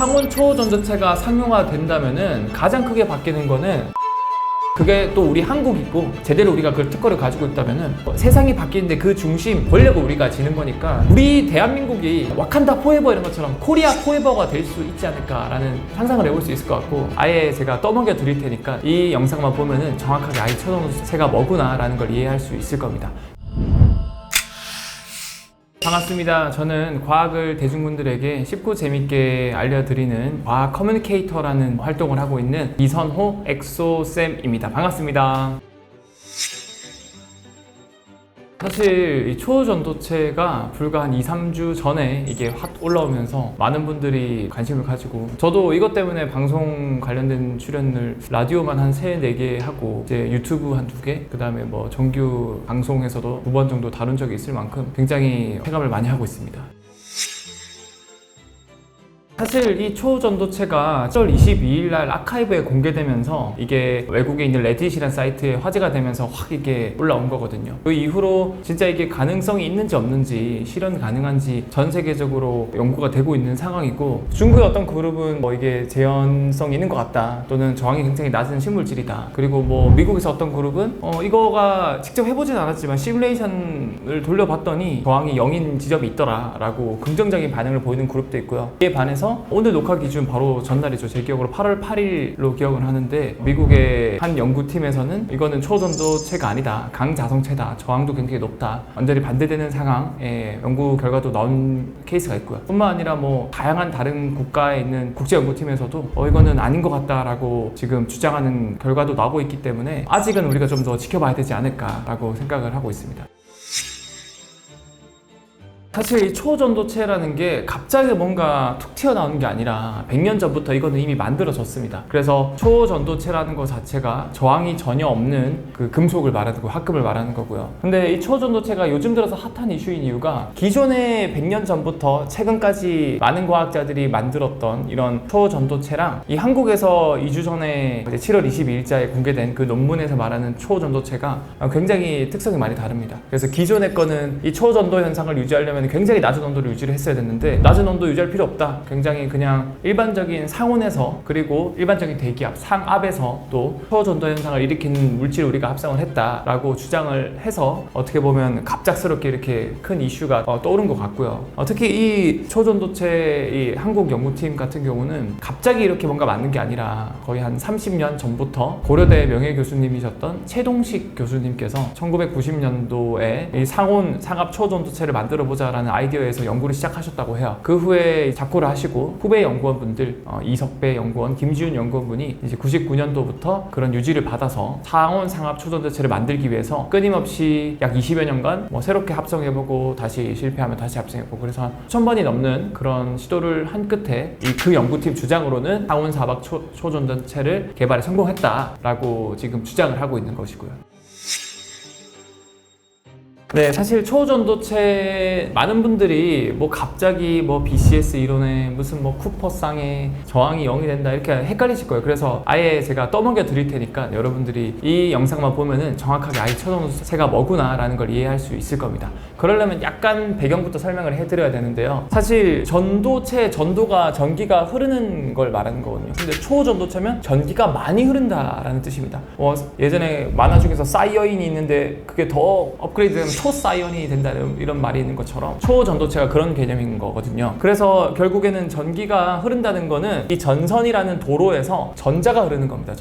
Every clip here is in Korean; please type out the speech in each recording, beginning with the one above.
상온 초전도체가 상용화된다면은 가장 크게 바뀌는 거는 그게 또 우리 한국이고 제대로 우리가 그 특허를 가지고 있다면은 세상이 바뀌는데 그 중심 권력을 우리가 지는 거니까 우리 대한민국이 와칸다 포에버 이런 것처럼 코리아 포에버가 될 수 있지 않을까라는 상상을 해볼 수 있을 것 같고 아예 제가 떠먹여 드릴 테니까 이 영상만 보면은 정확하게 아이 초전도체가 뭐구나 라는 걸 이해할 수 있을 겁니다. 반갑습니다. 저는 과학을 대중분들에게 쉽고 재밌게 알려드리는 과학 커뮤니케이터라는 활동을 하고 있는 이선호 엑소쌤입니다. 반갑습니다. 사실 이 초전도체가 불과 한 2-3주 전에 이게 확 올라오면서 많은 분들이 관심을 가지고 저도 이것 때문에 방송 관련된 출연을 라디오만 한 3-4개 하고 이제 유튜브 한 2개 그 다음에 뭐 정규 방송에서도 2번 정도 다룬 적이 있을 만큼 굉장히 체감을 많이 하고 있습니다. 사실 이 초전도체가 7월 22일 날 아카이브에 공개되면서 이게 외국에 있는 레딧이라는 사이트에 화제가 되면서 확 이게 올라온 거거든요. 그 이후로 진짜 이게 가능성이 있는지 없는지 실현 가능한지 전 세계적으로 연구가 되고 있는 상황이고 중국의 어떤 그룹은 뭐 이게 재현성이 있는 것 같다 또는 저항이 굉장히 낮은 식물질이다 그리고 뭐 미국에서 어떤 그룹은 이거가 직접 해보진 않았지만 시뮬레이션을 돌려봤더니 저항이 0인 지점이 있더라 라고 긍정적인 반응을 보이는 그룹도 있고요. 이에 반해서 오늘 녹화 기준 바로 전날이죠. 제 기억으로 8월 8일로 기억을 하는데 미국의 한 연구팀에서는 이거는 초전도체가 아니다. 강자성체다. 저항도 굉장히 높다. 완전히 반대되는 상황의 연구 결과도 나온 케이스가 있고요. 뿐만 아니라 뭐 다양한 다른 국가에 있는 국제연구팀에서도 이거는 아닌 것 같다라고 지금 주장하는 결과도 나오고 있기 때문에 아직은 우리가 좀 더 지켜봐야 되지 않을까라고 생각을 하고 있습니다. 사실 이 초전도체라는 게 갑자기 뭔가 툭 튀어나오는 게 아니라 100년 전부터 이거는 이미 만들어졌습니다. 그래서 초전도체라는 것 자체가 저항이 전혀 없는 그 금속을 말하는 거, 합금을 말하는 거고요. 근데 이 초전도체가 요즘 들어서 핫한 이슈인 이유가 기존에 100년 전부터 최근까지 많은 과학자들이 만들었던 이런 초전도체랑 이 한국에서 2주 전에 7월 22일자에 공개된 그 논문에서 말하는 초전도체가 굉장히 특성이 많이 다릅니다. 그래서 기존의 거는 이 초전도 현상을 유지하려면 굉장히 낮은 온도를 유지를 했어야 됐는데 낮은 온도 유지할 필요 없다. 굉장히 그냥 일반적인 상온에서 그리고 일반적인 대기압, 상압에서 또 초전도 현상을 일으키는 물질을 우리가 합성을 했다라고 주장을 해서 어떻게 보면 갑작스럽게 이렇게 큰 이슈가 떠오른 것 같고요. 특히 이 초전도체 이 한국 연구팀 같은 경우는 갑자기 이렇게 뭔가 만든 게 아니라 거의 한 30년 전부터 고려대 명예교수님이셨던 최동식 교수님께서 1990년도에 이 상온, 상압 초전도체를 만들어보자 라는 아이디어에서 연구를 시작하셨다고 해요. 그 후에 작고를 하시고 후배 연구원분들 이석배 연구원, 김지훈 연구원분이 이제 99년도부터 그런 유지를 받아서 상온, 상압 초전도체를 만들기 위해서 끊임없이 약 20여 년간 뭐 새롭게 합성해보고 다시 실패하면 다시 합성해보고 그래서 한 1000번이 넘는 그런 시도를 한 끝에 그 연구팀 주장으로는 상온, 상압 초전도체를 개발에 성공했다라고 지금 주장을 하고 있는 것이고요. 네, 사실 초전도체 많은 분들이 뭐 갑자기 뭐 BCS 이론에 무슨 뭐 쿠퍼쌍에 저항이 0이 된다 이렇게 헷갈리실 거예요. 그래서 아예 제가 떠먹여 드릴 테니까 여러분들이 이 영상만 보면은 정확하게 아예 초전도체가 뭐구나 라는 걸 이해할 수 있을 겁니다. 그러려면 약간 배경부터 설명을 해드려야 되는데요. 사실 전도가 전기가 흐르는 걸 말하는 거거든요. 근데 초전도체면 전기가 많이 흐른다라는 뜻입니다. 예전에 만화 중에서 사이어인이 있는데 그게 더 업그레이드되면 초사이언이 된다 이런 말이 있는 것처럼 초전도체가 그런 개념인 거거든요. 그래서 결국에는 전기가 흐른다는 거는 이 전선이라는 도로에서 전자가 흐르는 겁니다.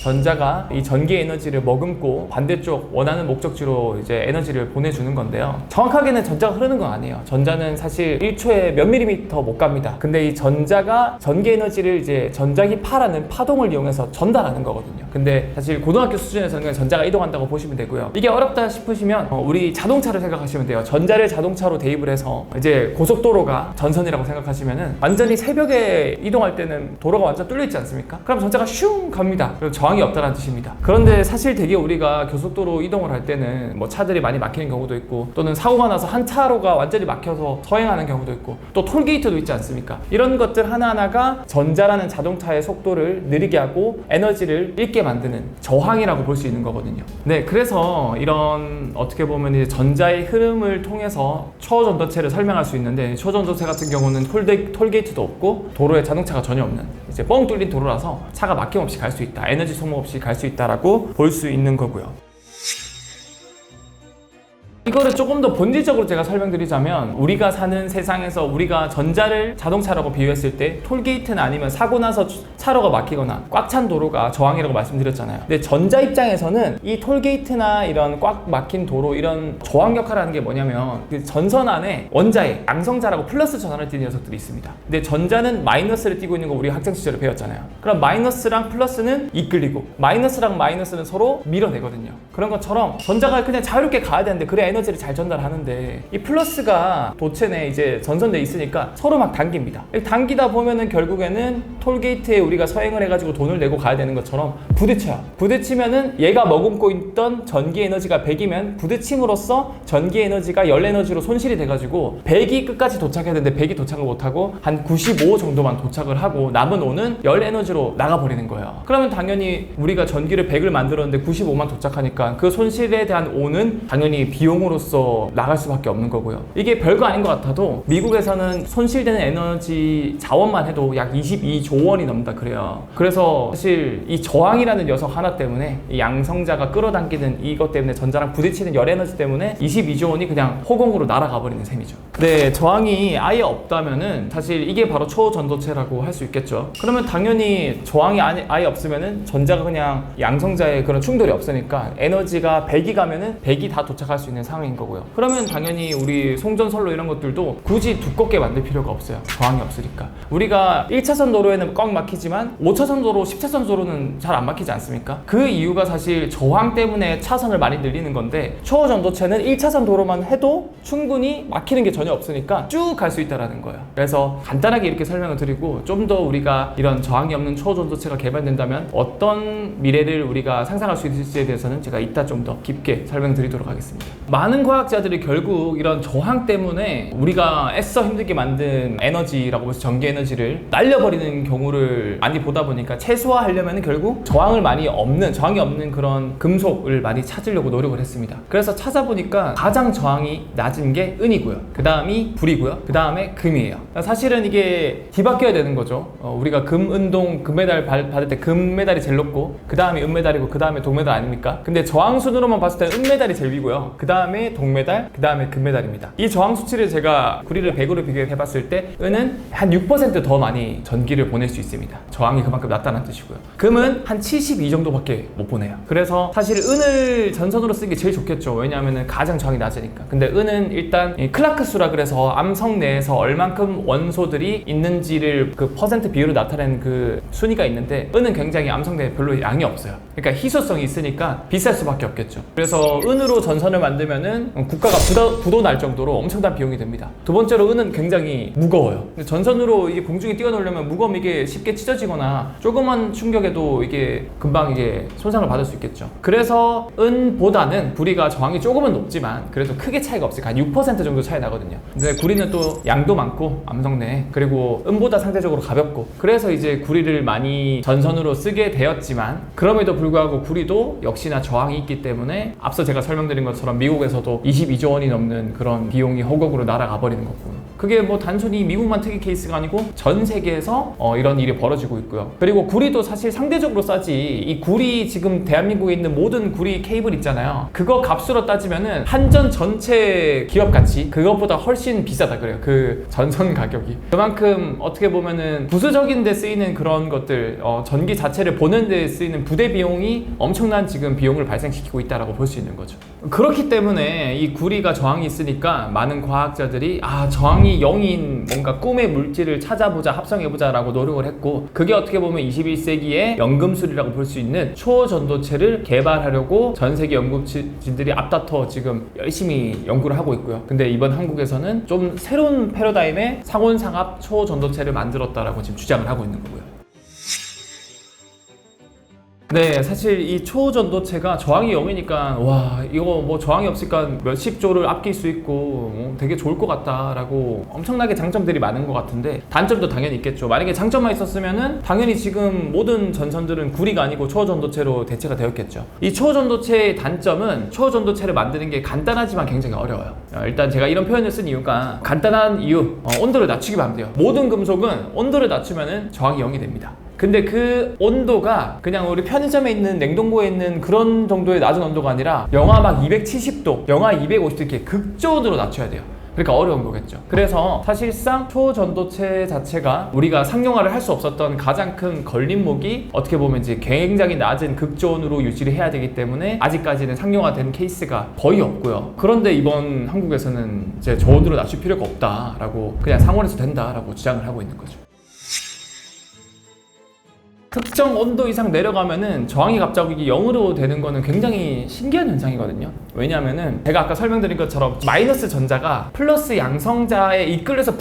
전자가 이 전기 에너지를 머금고 반대쪽 원하는 목적지로 이제 에너지를 보내주는 건데요. 정확하게는 전자가 흐르는 건 아니에요. 전자는 사실 1초에 몇 밀리미터 못 갑니다. 근데 이 전자가 전기 에너지를 이제 전자기파라는 파동을 이용해서 전달하는 거거든요. 근데 사실 고등학교 수준에서는 그냥 전자가 이동한다고 보시면 되고요. 이게 어렵다 싶으시면 우리 자동차를 생각하시면 돼요. 전자를 자동차로 대입을 해서 이제 고속도로가 전선이라고 생각하시면은 완전히 새벽에 이동할 때는 도로가 완전 뚫려 있지 않습니까? 그럼 전자가 슝 갑니다. 그리고 저항이 없다는 뜻입니다. 그런데 사실 되게 우리가 고속도로 이동을 할 때는 뭐 차들이 많이 막히는 경우도 있고, 또는 사고가 나서 한 차로가 완전히 막혀서 서행하는 경우도 있고, 또 톨게이트도 있지 않습니까? 이런 것들 하나하나가 전자라는 자동차의 속도를 느리게 하고 에너지를 잃게 만드는 저항이라고 볼 수 있는 거거든요. 네, 그래서 이런 어떻게 보면 이제 전자의 흐름을 통해서 초전도체를 설명할 수 있는데, 초전도체 같은 경우는 톨게이트도 없고 도로에 자동차가 전혀 없는 이제 뻥 뚫린 도로라서 차가 막힘없이 갈 수 있다, 에너지 소모 없이 갈 수 있다라고 볼 수 있는 거고요. 이거를 조금 더 본질적으로 제가 설명드리자면, 우리가 사는 세상에서 우리가 전자를 자동차라고 비유했을 때 톨게이트나 아니면 사고 나서 차로가 막히거나 꽉 찬 도로가 저항이라고 말씀드렸잖아요. 근데 전자 입장에서는 이 톨게이트나 이런 꽉 막힌 도로, 이런 저항 역할을 하는 게 뭐냐면, 그 전선 안에 원자에 양성자라고 플러스 전환을 띠는 녀석들이 있습니다. 근데 전자는 마이너스를 띠고 있는 거 우리 학창 시절에 배웠잖아요. 그럼 마이너스랑 플러스는 이끌리고 마이너스랑 마이너스는 서로 밀어내거든요. 그런 것처럼 전자가 그냥 자유롭게 가야 되는데, 그래 에너지를 잘 전달하는데, 이 플러스가 도체 내에 이제 전선돼 있으니까 서로 막 당깁니다. 당기다 보면은 결국에는 톨게이트에 우리가 서행을 해가지고 돈을 내고 가야 되는 것처럼 부딪혀요. 부딪히면은 얘가 머금고 있던 전기 에너지가 100이면 부딪힘으로써 전기 에너지가 열 에너지로 손실이 돼가지고 100이 끝까지 도착해야 되는데 100이 도착을 못하고 한 95 정도만 도착을 하고 남은 5는 열 에너지로 나가버리는 거예요. 그러면 당연히 우리가 전기를 100을 만들었는데 95만 도착하니까 그 손실에 대한 5는 당연히 비용으로서 나갈 수밖에 없는 거고요. 이게 별거 아닌 것 같아도 미국에서는 손실되는 에너지 자원만 해도 약 22조 원이 넘는다 그래요. 그래서 사실 이 저항이라는 녀석 하나 때문에, 이 양성자가 끌어당기는 이것 때문에, 전자랑 부딪히는 열 에너지 때문에 22조 원이 그냥 허공으로 날아가 버리는 셈이죠. 네, 저항이 아예 없다면은 사실 이게 바로 초전도체라고 할 수 있겠죠. 그러면 당연히 저항이 아예 없으면은 전자가 그냥 양성자의 그런 충돌이 없으니까 에너지가 100이 가면은 100이 다 도착할 수 있는 상황인 거고요. 그러면 당연히 우리 송전선로 이런 것들도 굳이 두껍게 만들 필요가 없어요. 저항이 없으니까. 우리가 1차선 도로에는 꽉 막히지만 5차선 도로, 10차선 도로는 잘 안 막히지 않습니까? 그 이유가 사실 저항 때문에 차선을 많이 늘리는 건데, 초전도체는 1차선 도로만 해도 충분히 막히는 게 전혀 없으니까 쭉 갈 수 있다는 거예요. 그래서 간단하게 이렇게 설명을 드리고, 좀 더 우리가 이런 저항이 없는 초전도체가 개발된다면 어떤 미래를 우리가 상상할 수 있을지에 대해서는 제가 이따 좀 더 깊게 설명드리도록 하겠습니다. 많은 과학자들이 결국 이런 저항 때문에 우리가 애써 힘들게 만든 에너지라고 해서 전기 에너지를 날려버리는 경우를 많이 보다 보니까, 최소화하려면 결국 저항이 없는 그런 금속을 많이 찾으려고 노력을 했습니다. 그래서 찾아보니까 가장 저항이 낮은 게 은이고요, 그 다음이 불이고요, 그 다음에 금이에요. 사실은 이게 뒤바뀌어야 되는 거죠. 우리가 금은동 금메달 받을 때 금메달이 제일 높고, 그 다음이 은메달이고, 그 다음에 동메달 아닙니까? 근데 저항 순으로만 봤을 때 은메달이 제일 위고요, 그 다음에 동메달, 그 다음에 금메달입니다. 이 저항 수치를 제가 구리를 100으로 비교해봤을 때 은은 한 6% 더 많이 전기를 보낼 수 있습니다. 저항이 그만큼 낮다는 뜻이고요. 금은 한 72 정도밖에 못 보내요. 그래서 사실 은을 전선으로 쓰는 게 제일 좋겠죠. 왜냐하면 가장 저항이 낮으니까. 근데 은은 일단 클라크 수라 그래서 암석 내에서 얼만큼 원소들이 있는지를 그 퍼센트 비율로 나타내는 그 순위가 있는데, 은은 굉장히 암석 내에 별로 양이 없어요. 그러니까 희소성이 있으니까 비쌀 수밖에 없겠죠. 그래서 은으로 전선을 만들면은 국가가 부도 날 정도로 엄청난 비용이 됩니다. 두 번째로 은은 굉장히 무거워요. 전선으로 이게 공중에 띄워놓으려면 무거우면 이게 쉽게 찢어지거나 조그만 충격에도 이게 금방 이게 손상을 받을 수 있겠죠. 그래서 은보다는 구리가 저항이 조금은 높지만 그래도 크게 차이가 없으니까 한 6% 정도 차이 나거든요. 근데 구리는 또 양도 많고 암석 내에, 그리고 은보다 상대적으로 가볍고, 그래서 이제 구리를 많이 전선으로 쓰게 되었지만, 그럼에도 불구하고 구리도 역시나 저항이 있기 때문에 앞서 제가 설명드린 것처럼 미국에서도 22조 원이 넘는 그런 비용이 허공으로 날아가 버리는 거고, 그게 뭐 단순히 미국만 특이 케이스가 아니고 전 세계에서 이런 일이 벌어지고 있고요. 그리고 구리도 사실 상대적으로 싸지, 이 구리 지금 대한민국에 있는 모든 구리 케이블 있잖아요, 그거 값으로 따지면은 한전 전체 기업 가치 그것보다 훨씬 비싸다 그래요. 그 전선 가격이. 그만큼 어떻게 보면은 부수적인 데 쓰이는 그런 것들, 전기 자체를 보는 데 쓰이는 부대 비용이 엄청난 지금 비용을 발생시키고 있다라고 볼 수 있는 거죠. 그렇기 때문에 이 구리가 저항이 있으니까 많은 과학자들이 저항이 0인 뭔가 꿈의 물질을 찾아보자, 합성해보자 라고 노력을 했고, 그게 어떻게 보면 21세기의 연금술이라고 볼 수 있는 초전도체를 개발하려고 전 세계 연구진들이 앞다퉈 지금 열심히 연구를 하고 있고요. 근데 이번 한국에서는 좀 새로운 패러다임의 상온상합 초전도체를 만들었다라고 지금 주장을 하고 있는 거고요. 네, 사실 이 초전도체가 저항이 0이니까 와 이거 뭐 저항이 없으니까 몇십 조를 아낄 수 있고 되게 좋을 것 같다라고 엄청나게 장점들이 많은 것 같은데 단점도 당연히 있겠죠. 만약에 장점만 있었으면은 당연히 지금 모든 전선들은 구리가 아니고 초전도체로 대체가 되었겠죠. 이 초전도체의 단점은 초전도체를 만드는 게 간단하지만 굉장히 어려워요. 일단 제가 이런 표현을 쓴 이유가 간단한 이유, 온도를 낮추기만 하면 돼요. 모든 금속은 온도를 낮추면은 저항이 0이 됩니다. 근데 그 온도가 그냥 우리 편의점에 있는 냉동고에 있는 그런 정도의 낮은 온도가 아니라 영하 막 270도, 영하 250도 이렇게 극저온으로 낮춰야 돼요. 그러니까 어려운 거겠죠. 그래서 사실상 초전도체 자체가 우리가 상용화를 할 수 없었던 가장 큰 걸림목이 어떻게 보면 이제 굉장히 낮은 극저온으로 유지를 해야 되기 때문에 아직까지는 상용화된 케이스가 거의 없고요. 그런데 이번 한국에서는 이제 저온으로 낮출 필요가 없다라고 그냥 상온에서 된다라고 주장을 하고 있는 거죠. 특정 온도 이상 내려가면은 저항이 갑자기 0으로 되는 거는 굉장히 신기한 현상이거든요. 왜냐하면은 제가 아까 설명드린 것처럼 마이너스 전자가 플러스 양성자에 이끌려서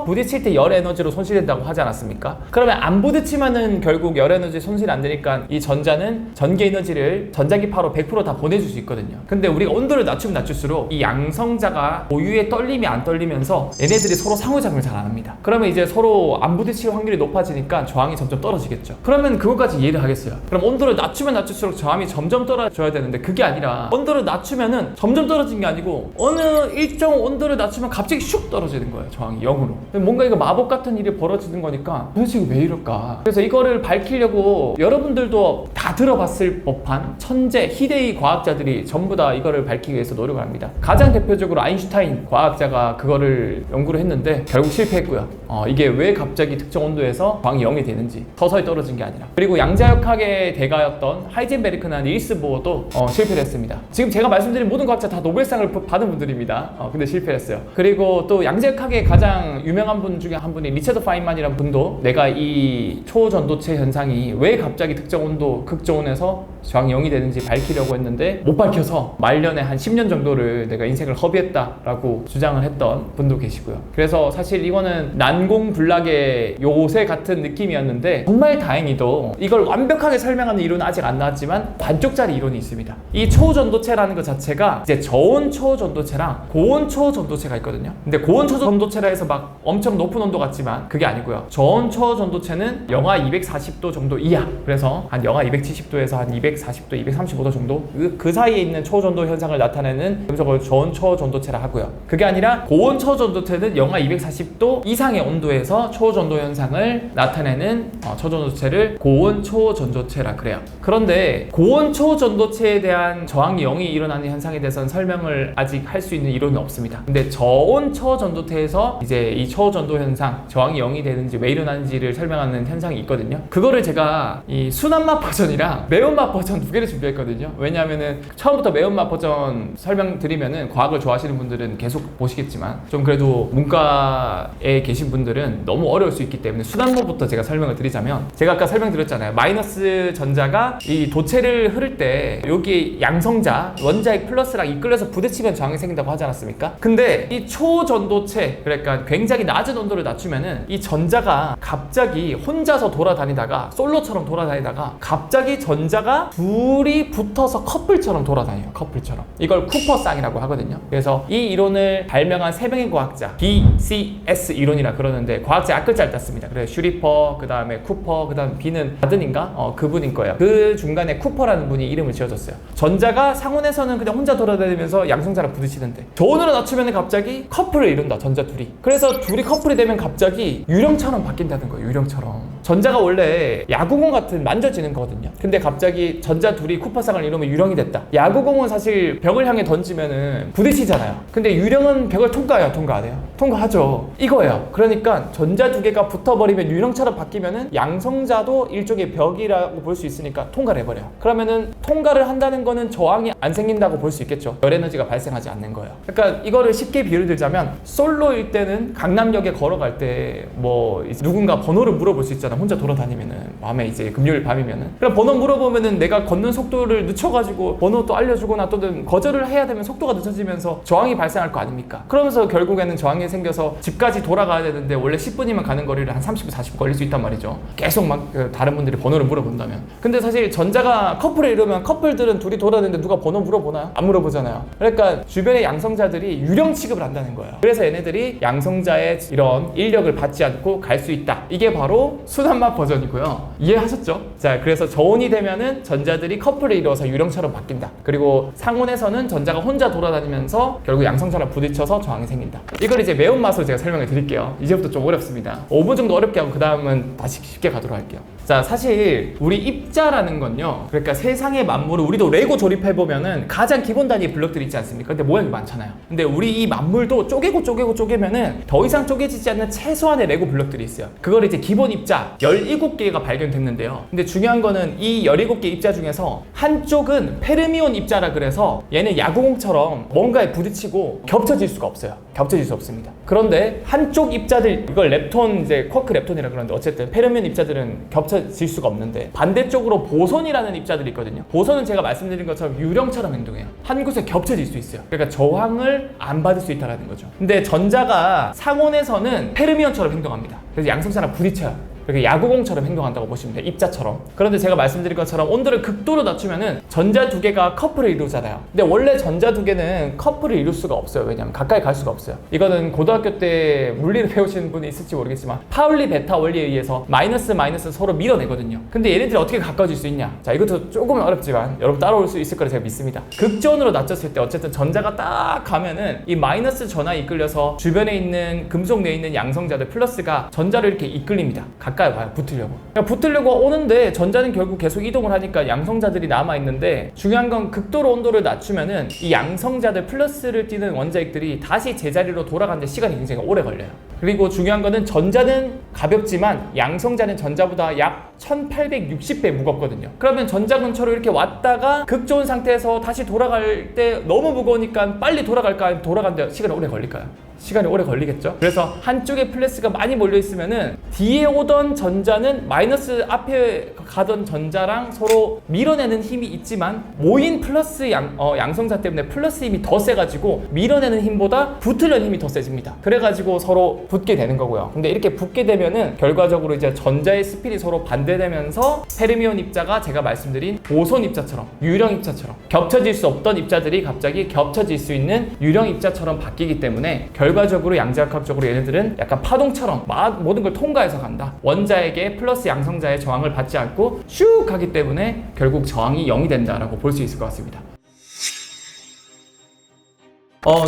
부딪힐 때 열 에너지로 손실된다고 하지 않았습니까? 그러면 안 부딪히면은 결국 열 에너지 손실이 안 되니까 이 전자는 전기 에너지를 전자기파로 100% 다 보내줄 수 있거든요. 근데 우리가 온도를 낮추면 낮출수록 이 양성자가 고유의 떨림이 안 떨리면서 얘네들이 서로 상호작용을 잘 안 합니다. 그러면 이제 서로 안 부딪힐 확률이 높아지니까 저항이 점점 떨어지겠죠. 그러면 그것까지 이해를 하겠어요. 그럼 온도를 낮추면 낮출수록 저항이 점점 떨어져야 되는데 그게 아니라 온도를 낮추면은 점점 떨어진 게 아니고 어느 일정 온도를 낮추면 갑자기 슉 떨어지는 거예요. 저항이 0으로. 뭔가 이거 마법 같은 일이 벌어지는 거니까 도대체 이거 왜 이럴까? 그래서 이거를 밝히려고 여러분들도 다 들어봤을 법한 천재 희대의 과학자들이 전부 다 이거를 밝히기 위해서 노력을 합니다. 가장 대표적으로 아인슈타인 과학자가 그거를 연구를 했는데 결국 실패했고요. 이게 왜 갑자기 특정 온도에서 저항이 0이 되는지 서서히 떨어진 게 아니라. 그리고 양자역학의 대가였던 하이젠베르크나 닐스 보어도 실패를 했습니다. 지금 제가 말씀드린 모든 과학자 다 노벨상을 받은 분들입니다. 근데 실패를 했어요. 그리고 또 양자역학의 가장 유명한 분 중에 한 분이 리처드 파인만이라는 분도 내가 이 초전도체 현상이 왜 갑자기 특정 온도 극저온에서 저항이 0이 되는지 밝히려고 했는데 못 밝혀서 말년에 한 10년 정도를 내가 인생을 허비했다라고 주장을 했던 분도 계시고요. 그래서 사실 이거는 난공불락의 요새 같은 느낌이었는데 정말 다행히도 이걸 완벽하게 설명하는 이론은 아직 안 나왔지만 반쪽짜리 이론이 있습니다. 이 초전도체라는 것 자체가 이제 저온 초전도체랑 고온 초전도체가 있거든요. 근데 고온 초전도체라 해서 막 엄청 높은 온도 같지만 그게 아니고요. 저온 초전도체는 영하 240도 정도 이하, 그래서 한 영하 270도에서 한 240도, 235도 정도 그 사이에 있는 초전도 현상을 나타내는 금속을 저온 초전도체라 하고요. 그게 아니라 고온 초전도체는 영하 240도 이상의 온도에서 초전도 현상을 나타내는 초전도체를 고온 초전도체라 그래요. 그런데 고온 초전도체에 대한 저항이 0이 일어나는 현상에 대해서는 설명을 아직 할 수 있는 이론은 없습니다. 근데 저온 초전도체에서 이제 이 초전도 현상, 저항이 0이 되는지 왜 일어나는지를 설명하는 현상이 있거든요. 그거를 제가 이 순한맛 버전이랑 매운맛 버전 두 개를 준비했거든요. 왜냐하면은 처음부터 매운맛 버전 설명드리면은 과학을 좋아하시는 분들은 계속 보시겠지만 좀 그래도 문과에 계신 분들은 너무 어려울 수 있기 때문에 순한맛부터 제가 설명을 드리자면, 제가 아까 설명드렸잖아요. 마이너스 전자가 이 도체를 흐를 때 여기 양성자 원자핵 플러스랑 이끌려서 부딪히면 저항이 생긴다고 하지 않았습니까? 근데 이 초전도체, 그러니까 굉장히 낮은 온도를 낮추면은 이 전자가 갑자기 혼자서 돌아다니다가 솔로처럼 돌아다니다가 갑자기 전자가 둘이 붙어서 커플처럼 돌아다녀요. 커플처럼. 이걸 쿠퍼쌍이라고 하거든요. 그래서 이 이론을 발명한 세 명의 과학자, BCS 이론이라 그러는데 과학자 앞글자를 땄습니다. 그래서 슈리퍼, 그 다음에 쿠퍼, 그 다음 B는 바든인가? 그분인 거예요. 그 중간에 쿠퍼라는 분이 이름을 지어줬어요. 전자가 상온에서는 그냥 혼자 돌아다니면서 양성자랑 부딪히는데 저온으로 낮추면 갑자기 커플을 이룬다. 전자 둘이. 그래서 둘이 커플이 되면 갑자기 유령처럼 바뀐다는 거예요. 유령처럼. 전자가 원래 야구공 같은 만져지는 거거든요. 근데 갑자기 전자 둘이 쿠퍼쌍을 이루면 유령이 됐다. 야구공은 사실 벽을 향해 던지면은 부딪히잖아요. 근데 유령은 벽을 통과해요? 통과 안 해요? 통과하죠. 이거예요. 그러니까 전자 두 개가 붙어버리면 유령처럼 바뀌면은 양성자도 일종의 벽이라고 볼 수 있으니까 통과를 해버려요. 그러면은 통과를 한다는 거는 저항이 안 생긴다고 볼 수 있겠죠. 열 에너지가 발생하지 않는 거예요. 그러니까 이거를 쉽게 비유를 들자면 솔로일 때는 강남역에 걸어갈 때 뭐 누군가 번호를 물어볼 수 있잖아요. 있잖아. 혼자 돌아다니면은 밤에 이제 금요일 밤이면은 그럼 번호 물어보면은 내가 걷는 속도를 늦춰가지고 번호 또 알려주거나 또는 거절을 해야 되면 속도가 늦어지면서 저항이 발생할 거 아닙니까? 그러면서 결국에는 저항이 생겨서 집까지 돌아가야 되는데 원래 10분이면 가는 거리를 한 30분 40분 걸릴 수 있단 말이죠. 계속 막 다른 분들이 번호를 물어본다면. 근데 사실 전자가 커플에 이러면 커플들은 둘이 돌아다니는데 누가 번호 물어보나요? 안 물어보잖아요. 그러니까 주변의 양성자들이 유령 취급을 한다는 거예요. 그래서 얘네들이 양성자의 이런 인력을 받지 않고 갈 수 있다. 이게 바로 순환맛 버전이고요. 이해하셨죠? 자, 그래서 저온이 되면은 전자들이 커플을 이루어서 유령처럼 바뀐다. 그리고 상온에서는 전자가 혼자 돌아다니면서 결국 양성자랑 부딪혀서 저항이 생긴다. 이걸 이제 매운맛으로 제가 설명해 드릴게요. 이제부터 좀 어렵습니다. 5분 정도 어렵게 하고 그 다음은 다시 쉽게 가도록 할게요. 자, 사실 우리 입자라는 건요, 그러니까 세상의 만물을 우리도 레고 조립해보면은 가장 기본 단위의 블럭들이 있지 않습니까? 근데 모양이 많잖아요. 근데 우리 이 만물도 쪼개면은 더 이상 쪼개지지 않는 최소한의 레고 블럭들이 있어요. 그걸 이제 기본 입자 17개가 발견됐는데요. 근데 중요한 거는 이 17개 입자 중에서 한쪽은 페르미온 입자라 그래서 얘는 야구공처럼 뭔가에 부딪히고 겹쳐질 수가 없어요. 겹쳐질 수 없습니다. 그런데 한쪽 입자들, 이걸 렙톤, 이제 쿼크 렙톤이라 그러는데 어쨌든 페르미온 입자들은 겹쳐질 수가 없는데 반대쪽으로 보손이라는 입자들이 있거든요. 보손은 제가 말씀드린 것처럼 유령처럼 행동해요. 한 곳에 겹쳐질 수 있어요. 그러니까 저항을 안 받을 수 있다는 거죠. 근데 전자가 상온에서는 페르미온처럼 행동합니다. 그래서 양성자랑 부딪혀요. 이렇게 야구공처럼 행동한다고 보시면 돼요. 입자처럼. 그런데 제가 말씀드린 것처럼 온도를 극도로 낮추면은 전자 두 개가 커플을 이루잖아요. 근데 원래 전자 두 개는 커플을 이룰 수가 없어요. 왜냐면 가까이 갈 수가 없어요. 이거는 고등학교 때 물리를 배우시는 분이 있을지 모르겠지만 파울리 베타 원리에 의해서 마이너스 서로 밀어내거든요. 근데 얘네들이 어떻게 가까워질 수 있냐? 자, 이것도 조금은 어렵지만 여러분 따라올 수 있을 거라 제가 믿습니다. 극전으로 낮췄을 때 어쨌든 전자가 딱 가면은 이 마이너스 전하에 이끌려서 주변에 있는 금속 내에 있는 양성자들 플러스가 전자를 이렇게 이끌립니다. 가까이 와요. 붙으려고. 그러니까 붙으려고 오는데 전자는 결국 계속 이동을 하니까 양성자들이 남아있는데 중요한 건 극도로 온도를 낮추면은 이 양성자들 플러스를 띠는 원자핵들이 다시 제자리로 돌아가는데 시간이 굉장히 오래 걸려요. 그리고 중요한 거는 전자는 가볍지만 양성자는 전자보다 약 1860배 무겁거든요. 그러면 전자 근처로 이렇게 왔다가 극좋은 상태에서 다시 돌아갈 때 너무 무거우니까 빨리 돌아갈까 아니면 돌아가는데 시간이 오래 걸릴까요? 시간이 오래 걸리겠죠. 그래서 한쪽에 플러스가 많이 몰려 있으면은 뒤에 오던 전자는 마이너스 앞에 가던 전자랑 서로 밀어내는 힘이 있지만 모인 플러스 양성자 때문에 플러스 힘이 더 세가지고 밀어내는 힘보다 붙으려는 힘이 더 세집니다. 그래가지고 서로 붙게 되는 거고요. 근데 이렇게 붙게 되면은 결과적으로 이제 전자의 스핀이 서로 반대되면서 페르미온 입자가 제가 말씀드린 보손 입자처럼 유령 입자처럼 겹쳐질 수 없던 입자들이 갑자기 겹쳐질 수 있는 유령 입자처럼 바뀌기 때문에 결과적으로 양자역학적으로 얘네들은 약간 파동처럼 모든 걸 통과해서 간다. 원자에게 플러스 양성자의 저항을 받지 않고 슉 하기 때문에 결국 저항이 0이 된다라고 볼 수 있을 것 같습니다.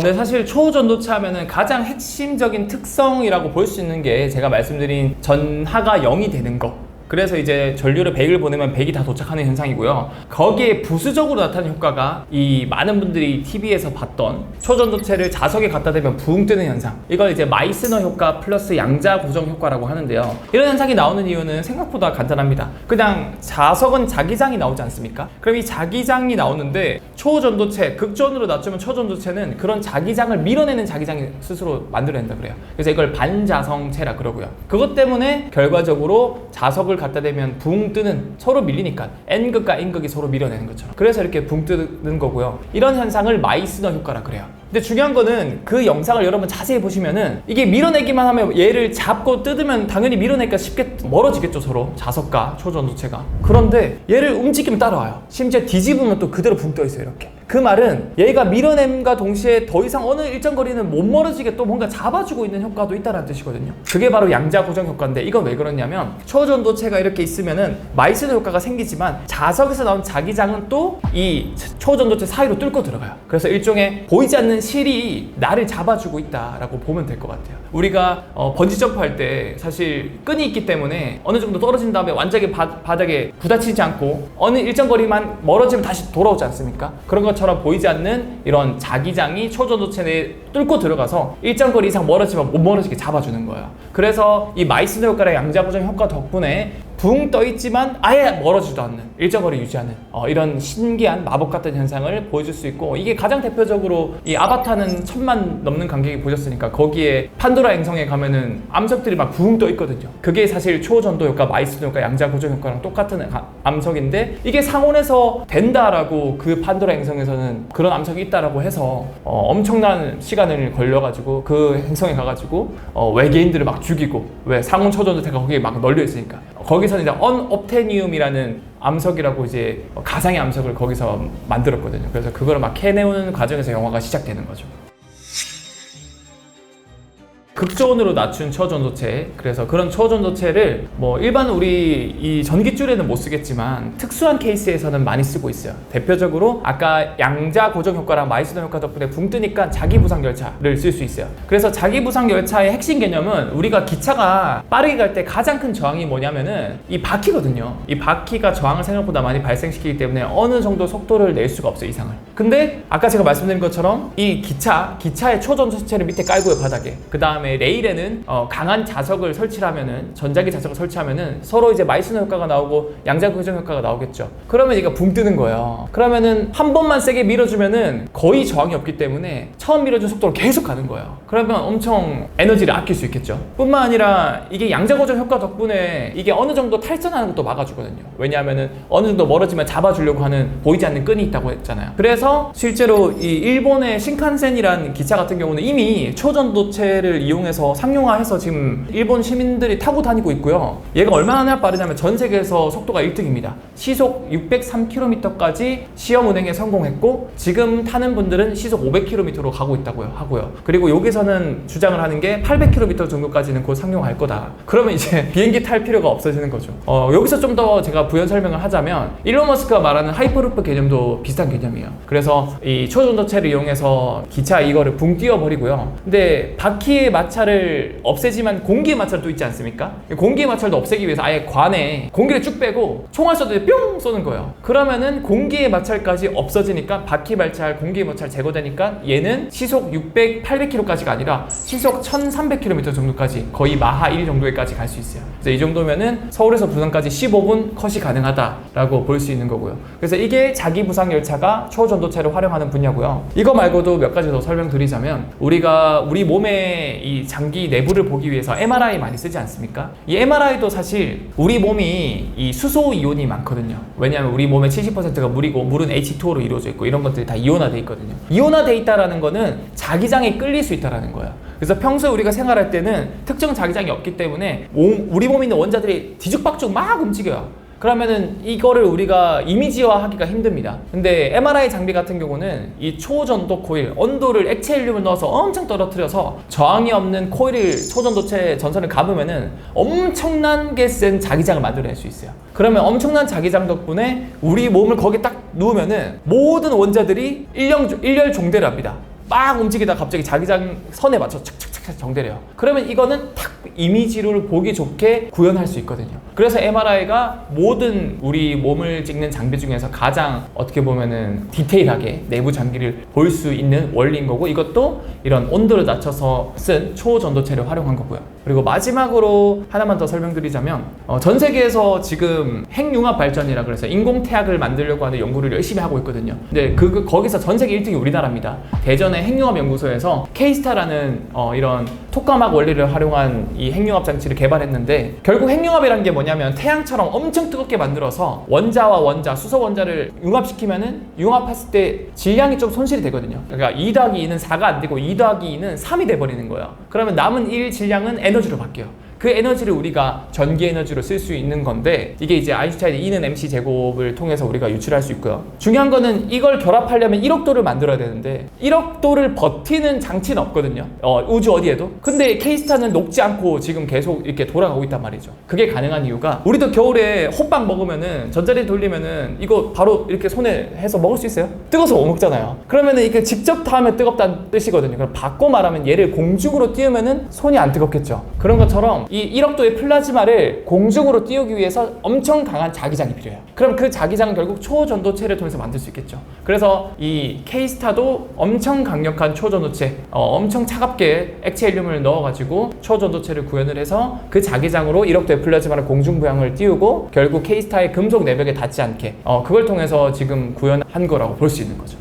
네, 사실 초전도체 하면은 가장 핵심적인 특성이라고 볼 수 있는 게 제가 말씀드린 전하가 0이 되는 거. 그래서 이제 전류를 100을 보내면 100이 다 도착하는 현상이고요. 거기에 부수적으로 나타나는 효과가 이 많은 분들이 TV에서 봤던 초전도체를 자석에 갖다 대면 붕 뜨는 현상. 이걸 이제 마이스너 효과 플러스 양자 고정 효과라고 하는데요. 이런 현상이 나오는 이유는 생각보다 간단합니다. 그냥 자석은 자기장이 나오지 않습니까? 그럼 이 자기장이 나오는데 초전도체, 극전으로 낮추면 초전도체는 그런 자기장을 밀어내는 자기장이 스스로 만들어낸다 그래요. 그래서 이걸 반자성체라 그러고요. 그것 때문에 결과적으로 자석을 갖다 대면 붕 뜨는, 서로 밀리니까 N극과 N극이 서로 밀어내는 것처럼, 그래서 이렇게 붕 뜨는 거고요. 이런 현상을 마이스너 효과라 그래요. 근데 중요한 거는 그 영상을 여러분 자세히 보시면은 이게 밀어내기만 하면 얘를 잡고 뜯으면 당연히 밀어내기가 쉽게 멀어지겠죠, 서로 자석과 초전도체가. 그런데 얘를 움직이면 따라와요. 심지어 뒤집으면 또 그대로 붕 떠 있어요, 이렇게. 그 말은 얘가 밀어냄과 동시에 더 이상 어느 일정 거리는 못 멀어지게 또 뭔가 잡아주고 있는 효과도 있다는 뜻이거든요. 그게 바로 양자 고정 효과인데, 이건 왜 그러냐면 초전도체가 이렇게 있으면은 마이스너 효과가 생기지만 자석에서 나온 자기장은 또 이 초전도체 사이로 뚫고 들어가요. 그래서 일종의 보이지 않는 실이 나를 잡아주고 있다라고 보면 될 것 같아요. 우리가 번지점프 할 때 사실 끈이 있기 때문에 어느 정도 떨어진 다음에 완전히 바닥에 부딪히지 않고 어느 일정 거리만 멀어지면 다시 돌아오지 않습니까? 그런 것처럼 보이지 않는 이런 자기장이 초전도체 내에 뚫고 들어가서 일정 거리 이상 멀어지면 못 멀어지게 잡아주는 거예요. 그래서 이 마이스너 효과랑 양자 고정 효과 덕분에 붕 떠 있지만 아예 멀어지지도 않는 일정거리 유지하는 이런 신기한 마법 같은 현상을 보여줄 수 있고, 이게 가장 대표적으로 이 아바타는 1000만 넘는 관객이 보셨으니까 거기에 판도라 행성에 가면은 암석들이 막 붕 떠 있거든요. 그게 사실 초전도 효과, 마이스도 효과, 양자 고정 효과랑 똑같은 암석인데, 이게 상온에서 된다라고 그 판도라 행성에서는 그런 암석이 있다라고 해서 엄청난 시간을 걸려가지고 그 행성에 가가지고 외계인들을 막 죽이고, 왜 상온 초전도체가 거기에 막 널려 있으니까 거기서는 이제 언옵테니움이라는 암석이라고 이제 가상의 암석을 거기서 만들었거든요. 그래서 그걸 막 캐내오는 과정에서 영화가 시작되는 거죠. 극저온으로 낮춘 초전도체, 그래서 그런 초전도체를 뭐 일반 우리 이 전기줄에는 못 쓰겠지만 특수한 케이스에서는 많이 쓰고 있어요. 대표적으로 아까 양자 고정 효과랑 마이스던 효과 덕분에 붕 뜨니까 자기 부상 열차를 쓸 수 있어요. 그래서 자기 부상 열차의 핵심 개념은 우리가 기차가 빠르게 갈 때 가장 큰 저항이 뭐냐면은 이 바퀴거든요. 이 바퀴가 저항을 생각보다 많이 발생시키기 때문에 어느 정도 속도를 낼 수가 없어요, 이상을. 근데 아까 제가 말씀드린 것처럼 이 기차의 초전도체를 밑에 깔고요, 바닥에. 그 다음에 레일에는 강한 자석을 설치하면은, 전자기 자석을 설치하면은 서로 이제 마이스너 효과가 나오고 양자 고정 효과가 나오겠죠. 그러면 얘가 붕 뜨는 거예요. 그러면은 한 번만 세게 밀어주면은 거의 저항이 없기 때문에 처음 밀어준 속도로 계속 가는 거예요. 그러면 엄청 에너지를 아낄 수 있겠죠. 뿐만 아니라 이게 양자 고정 효과 덕분에 이게 어느 정도 탈선하는 것도 막아주거든요. 왜냐하면은 어느 정도 멀어지면 잡아주려고 하는 보이지 않는 끈이 있다고 했잖아요. 그래서 실제로 이 일본의 신칸센이라는 기차 같은 경우는 이미 초전도체를 이용해서 상용화해서 지금 일본 시민들이 타고 다니고 있고요. 얘가 얼마나 빠르냐면 전 세계에서 속도가 1등입니다. 시속 603km까지 시험 운행에 성공했고, 지금 타는 분들은 시속 500km로 가고 있다고 하고요. 그리고 여기서는 주장을 하는 게 800km 정도까지는 곧 상용할 거다. 그러면 이제 비행기 탈 필요가 없어지는 거죠. 여기서 좀 더 제가 부연 설명을 하자면, 일론 머스크가 말하는 하이퍼루프 개념도 비슷한 개념이에요. 그래서 이 초전도체를 이용해서 기차 이거를 붕 띄워버리고요. 근데 바퀴의 마찰을 없애지만 공기의 마찰도 또 있지 않습니까? 공기의 마찰도 없애기 위해서 아예 관에 공기를 쭉 빼고 총알 쏘듯이 뿅 쏘는 거예요. 그러면은 공기의 마찰까지 없어지니까 바퀴 마찰, 공기의 마찰 제거되니까 얘는 시속 800km까지가 아니라 시속 1300km 정도까지, 거의 마하 1 정도에까지 갈 수 있어요. 그래서 이 정도면은 서울에서 부산까지 15분 컷이 가능하다라고 볼 수 있는 거고요. 그래서 이게 자기 부상 열차가 초전도체를 활용하는 분야고요. 이거 말고도 몇 가지 더 설명드리자면, 우리가 우리 몸의 이 장기 내부를 보기 위해서 MRI 많이 쓰지 않습니까? 이 MRI도 사실 우리 몸이 이 수소 이온이 많거든요. 왜냐하면 우리 몸의 70%가 물이고, 물은 H2O로 이루어져 있고, 이런 것들이 다 이온화돼 있거든요. 이온화돼 있다라는 거는 자기장에 끌릴 수 있다라는 거예요. 그래서 평소에 우리가 생활할 때는 특정 자기장이 없기 때문에 우리 몸에 있는 원자들이 뒤죽박죽 막 움직여요. 그러면은 이거를 우리가 이미지화 하기가 힘듭니다. 근데 MRI 장비 같은 경우는 이 초전도 코일, 온도를 액체 헬륨을 넣어서 엄청 떨어뜨려서 저항이 없는 코일을, 초전도체 전선을 감으면은 엄청나게 센 자기장을 만들어낼 수 있어요. 그러면 엄청난 자기장 덕분에 우리 몸을 거기에 딱 누우면은 모든 원자들이 일렬 종대를 합니다. 막 움직이다 갑자기 자기장 선에 맞춰 착착착 정대래요. 그러면 이거는 탁 이미지를 보기 좋게 구현할 수 있거든요. 그래서 MRI가 모든 우리 몸을 찍는 장비 중에서 가장 어떻게 보면은 디테일하게 내부 장기를 볼 수 있는 원리인 거고, 이것도 이런 온도를 낮춰서 쓴 초전도체를 활용한 거고요. 그리고 마지막으로 하나만 더 설명드리자면, 전 세계에서 지금 핵융합 발전이라 그래서 인공태양을 만들려고 하는 연구를 열심히 하고 있거든요. 근데 거기서 전 세계 1등이 우리나라입니다. 대전의 핵융합 연구소에서 K스타라는 이런 톡감학 원리를 활용한 이 핵융합 장치를 개발했는데, 결국 핵융합이라는 게 뭐냐면 태양처럼 엄청 뜨겁게 만들어서 원자와 원자, 수소 원자를 융합시키면은 융합했을 때 질량이 좀 손실이 되거든요. 그러니까 2 더하기 2는 4가 안 되고 2 더하기 2는 3이 돼버리는 거예요. 그러면 남은 1 질량은 에너지로 바뀌어요. 그 에너지를 우리가 전기 에너지로 쓸 수 있는 건데, 이게 이제 아인슈타인의 E는 MC 제곱을 통해서 우리가 유출할 수 있고요. 중요한 거는 이걸 결합하려면 1억 도를 만들어야 되는데 1억 도를 버티는 장치는 없거든요. 우주 어디에도. 근데 K스타는 녹지 않고 지금 계속 이렇게 돌아가고 있단 말이죠. 그게 가능한 이유가, 우리도 겨울에 호빵 먹으면은 전자레인지 돌리면은 이거 바로 이렇게 손에 해서 먹을 수 있어요? 뜨거워서 못 먹잖아요. 그러면은 이게 직접 타면 뜨겁다는 뜻이거든요. 그럼 바꿔 말하면 얘를 공중으로 띄우면은 손이 안 뜨겁겠죠. 그런 것처럼 이 이 1억도의 플라즈마를 공중으로 띄우기 위해서 엄청 강한 자기장이 필요해요. 그럼 그 자기장은 결국 초전도체를 통해서 만들 수 있겠죠. 그래서 이 K스타도 엄청 강력한 초전도체, 엄청 차갑게 액체 헬륨을 넣어가지고 초전도체를 구현을 해서 그 자기장으로 1억도의 플라즈마를 공중부양을 띄우고 결국 K스타의 금속 내벽에 닿지 않게 그걸 통해서 지금 구현한 거라고 볼 수 있는 거죠.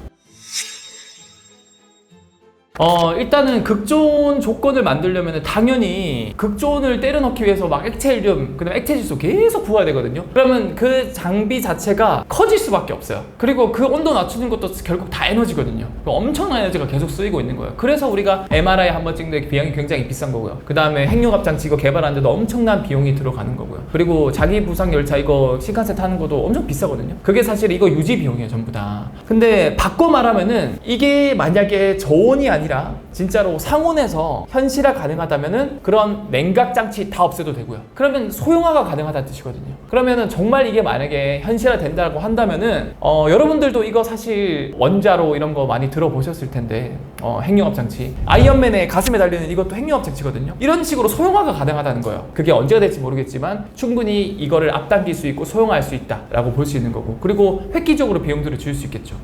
일단은 극존 조건을 만들려면 당연히 극존을 때려 넣기 위해서 막 액체 헬륨, 그 다음에 액체 질소 계속 부어야 되거든요. 그러면 그 장비 자체가 커질 수밖에 없어요. 그리고 그 온도 낮추는 것도 결국 다 에너지거든요. 엄청난 에너지가 계속 쓰이고 있는 거예요. 그래서 우리가 MRI 한 번 찍는데 비용이 굉장히 비싼 거고요. 그 다음에 핵융합 장치 이거 개발하는데도 엄청난 비용이 들어가는 거고요. 그리고 자기 부상 열차 이거 신칸센 타는 것도 엄청 비싸거든요. 그게 사실 이거 유지 비용이에요, 전부 다. 근데 바꿔 말하면은 이게 만약에 저온이 아니라 진짜로 상온에서 현실화 가능하다면은 그런 냉각 장치 다 없애도 되고요. 그러면 소형화가 가능하다는 뜻이거든요. 그러면은 정말 이게 만약에 현실화 된다고 한다면은 여러분들도 이거 사실 원자로 이런 거 많이 들어보셨을 텐데 핵융합 장치, 아이언맨의 가슴에 달리는 이것도 핵융합 장치거든요. 이런 식으로 소형화가 가능하다는 거예요. 그게 언제가 될지 모르겠지만 충분히 이거를 앞당길 수 있고 소형화할 수 있다라고 볼 수 있는 거고, 그리고 획기적으로 비용들을 줄일 수 있겠죠.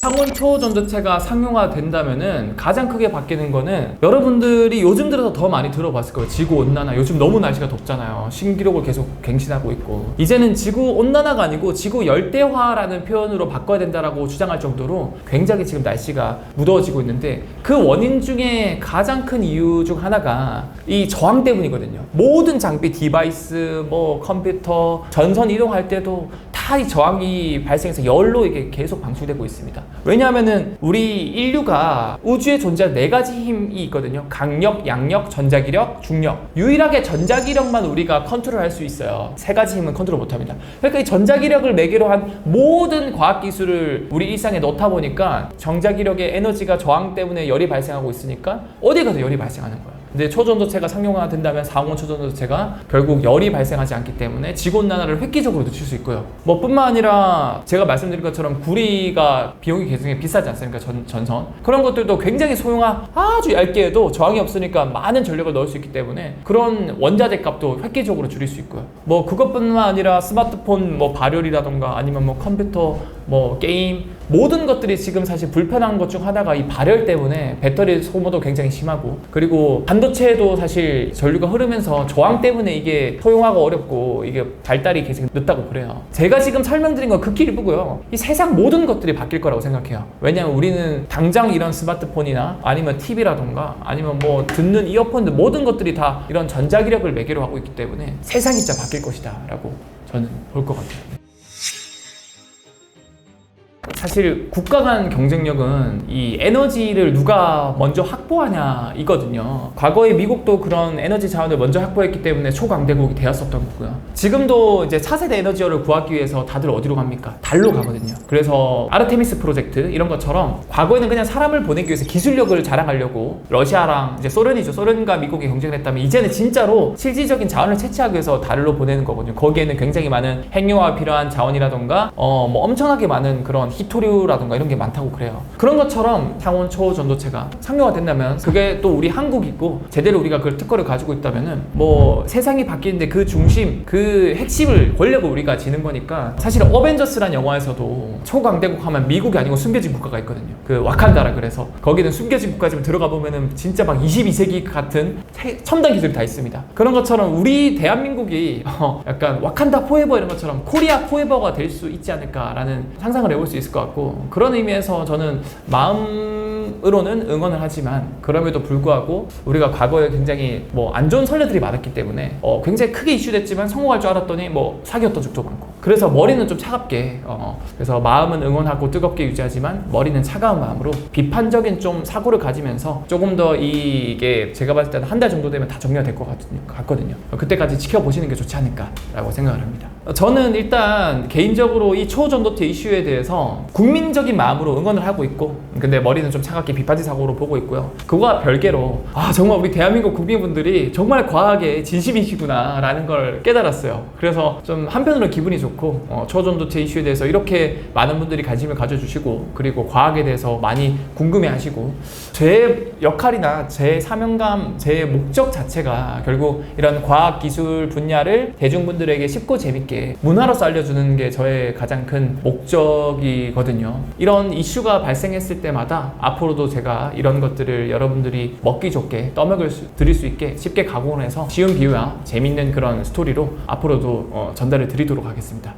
상온 초전도체가 상용화 된다면은 가장 크게 바뀌는 거는 여러분들이 요즘 들어서 더 많이 들어봤을 거예요. 지구 온난화. 요즘 너무 날씨가 덥잖아요. 신기록을 계속 갱신하고 있고, 이제는 지구 온난화가 아니고 지구 열대화라는 표현으로 바꿔야 된다라고 주장할 정도로 굉장히 지금 날씨가 무더워지고 있는데, 그 원인 중에 가장 큰 이유 중 하나가 이 저항 때문이거든요. 모든 장비, 디바이스, 뭐 컴퓨터, 전선 이동할 때도 다 이 저항이 발생해서 열로 이게 계속 방출되고 있습니다. 왜냐하면은 우리 인류가 우주에 존재하는 4가지 힘이 있거든요. 강력, 양력, 전자기력, 중력. 유일하게 전자기력만 우리가 컨트롤할 수 있어요. 3가지 힘은 컨트롤 못합니다. 그러니까 이 전자기력을 매개로 한 모든 과학기술을 우리 일상에 넣다 보니까 전자기력의 에너지가 저항 때문에 열이 발생하고 있으니까 어디 가도 열이 발생하는 거예요. 근데 초전도체가 상용화 된다면 상온 초전도체가 결국 열이 발생하지 않기 때문에 지구온난화를 획기적으로 늦출 수 있고요. 뭐 뿐만 아니라 제가 말씀드린 것처럼 구리가 비용이 굉장히 비싸지 않습니까? 전선. 그런 것들도 굉장히 소형화, 아주 얇게 해도 저항이 없으니까 많은 전력을 넣을 수 있기 때문에 그런 원자재 값도 획기적으로 줄일 수 있고요. 뭐 그것뿐만 아니라 스마트폰 뭐 발열이라던가 아니면 뭐 컴퓨터, 뭐 게임, 모든 것들이 지금 사실 불편한 것 중 하나가 이 발열 때문에 배터리 소모도 굉장히 심하고, 그리고 반도체도 사실 전류가 흐르면서 저항 때문에 이게 소형화가 어렵고 이게 발달이 계속 늦다고 그래요. 제가 지금 설명드린 건 극히 일부고요. 이 세상 모든 것들이 바뀔 거라고 생각해요. 왜냐하면 우리는 당장 이런 스마트폰이나 아니면 TV라던가 아니면 뭐 듣는 이어폰들 모든 것들이 다 이런 전자기력을 매개로 하고 있기 때문에 세상이 진짜 바뀔 것이다 라고 저는 볼 것 같아요. 사실 국가 간 경쟁력은 이 에너지를 누가 먼저 확보하냐 이거든요. 과거에 미국도 그런 에너지 자원을 먼저 확보했기 때문에 초강대국이 되었었던 거고요. 지금도 이제 차세대 에너지원을 구하기 위해서 다들 어디로 갑니까? 달로 가거든요. 그래서 아르테미스 프로젝트 이런 것처럼 과거에는 그냥 사람을 보내기 위해서 기술력을 자랑하려고 러시아랑 이제 소련이죠. 소련과 미국이 경쟁을 했다면 이제는 진짜로 실질적인 자원을 채취하기 위해서 달로 보내는 거거든요. 거기에는 굉장히 많은 핵융합 필요한 자원이라던가 뭐 엄청나게 많은 그런 히토류라던가 이런 게 많다고 그래요. 그런 것처럼 상온 초전도체가 상용화 된다면 그게 또 우리 한국이고 제대로 우리가 그 특허를 가지고 있다면은 뭐 세상이 바뀌는데 그 중심, 그 핵심을 권력을 우리가 지는 거니까. 사실 어벤져스란 영화에서도 초강대국 하면 미국이 아니고 숨겨진 국가가 있거든요. 그 와칸다라 그래서 거기는 숨겨진 국가지만 들어가 보면은 진짜 막 22세기 같은 첨단 기술이 다 있습니다. 그런 것처럼 우리 대한민국이 약간 와칸다 포에버 이런 것처럼 코리아 포에버가 될 수 있지 않을까라는 상상을 해볼 수 있을 것 같고, 그런 의미에서 저는 마음으로는 응원을 하지만 그럼에도 불구하고 우리가 과거에 굉장히 뭐 안 좋은 선례들이 많았기 때문에 굉장히 크게 이슈됐지만 성공할 줄 알았더니 뭐 사기였던 적도 많고, 그래서 머리는 좀 차갑게 그래서 마음은 응원하고 뜨겁게 유지하지만 머리는 차가운 마음으로 비판적인 좀 사고를 가지면서 조금 더 이게 제가 봤을 때는 한 달 정도 되면 다 정리가 될 것 같거든요. 그때까지 지켜보시는 게 좋지 않을까라고 생각을 합니다. 저는 일단 개인적으로 이 초전도체 이슈에 대해서 국민적인 마음으로 응원을 하고 있고, 근데 머리는 좀 차갑게 비판적 사고로 보고 있고요. 그거와 별개로 정말 우리 대한민국 국민분들이 정말 과학에 진심이시구나 라는 걸 깨달았어요. 그래서 좀 한편으로 기분이 좋고 좋고 초전도체 이슈에 대해서 이렇게 많은 분들이 관심을 가져주시고 그리고 과학에 대해서 많이 궁금해하시고 제 역할이나 제 사명감, 제 목적 자체가 결국 이런 과학기술 분야를 대중분들에게 쉽고 재밌게 문화로서 알려주는 게 저의 가장 큰 목적이거든요. 이런 이슈가 발생했을 때마다 앞으로도 제가 이런 것들을 여러분들이 먹기 좋게 떠먹여 드릴 수 있게 쉽게 가공을 해서 쉬운 비유와 재밌는 그런 스토리로 앞으로도 전달을 드리도록 하겠습니다.